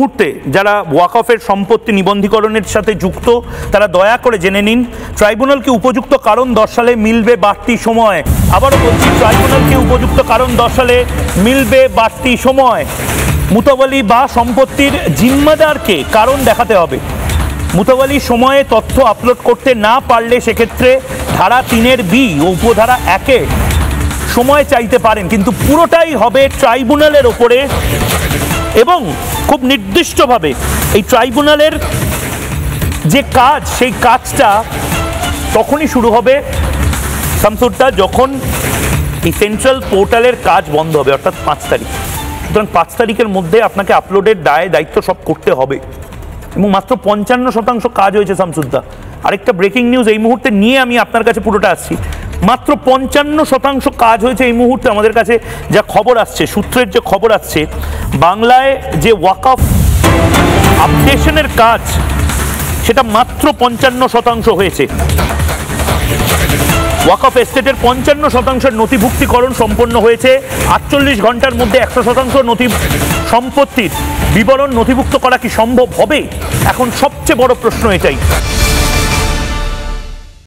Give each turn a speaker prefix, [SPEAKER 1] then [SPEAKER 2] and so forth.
[SPEAKER 1] মুহূর্তে যারা ওয়াকফের সম্পত্তি নিবন্ধীকরণের সাথে যুক্ত তারা দয়া করে জেনে নিন, ট্রাইব্যুনালকে উপযুক্ত কারণ দর্শালে মিলবে বাড়তি সময়। আবারও বলছি, ট্রাইব্যুনালকে উপযুক্ত কারণ দর্শালে মিলবে বাড়তি সময়। মুতাওয়ালি বা সম্পত্তির জিম্মাদারকে কারণ দেখাতে হবে। মুতাওয়ালি সময়ে তথ্য আপলোড করতে না পারলে সেক্ষেত্রে ধারা 3-এর বি ও উপধারা 1-এ সময় চাইতে পারেন, কিন্তু পুরোটাই হবে ট্রাইব্যুনালের ওপরে এবং খুব নির্দিষ্টভাবে এই ট্রাইব্যুনালের যে কাজ সেই কাজটা তখনই শুরু হবে শামসুরটা যখন এই সেন্ট্রাল পোর্টালের কাজ বন্ধ হবে, অর্থাৎ 5 তারিখ। সুতরাং 5 তারিখের মধ্যে আপনাকে আপলোডের দায়িত্ব সব করতে হবে এবং মাত্র 55% কাজ হয়েছে শামসুদ্দা। আরেকটা ব্রেকিং নিউজ এই মুহূর্তে নিয়ে আমি আপনার কাছে পুরোটা আসছি। মাত্র 55% কাজ হয়েছে এই মুহূর্তে। আমাদের কাছে যা খবর আসছে, সূত্রের যে খবর আসছে, বাংলায় যে ওয়াকফ আপডেশনের কাজ সেটা মাত্র 55% হয়েছে। ওয়াকফ এস্টেটের 55% নথিভুক্তিকরণ সম্পন্ন হয়েছে। 48 ঘন্টার মধ্যে 100% সম্পত্তির বিবরণ নথিভুক্ত করা কি সম্ভব হবে? এখন সবচেয়ে বড় প্রশ্ন এটাই।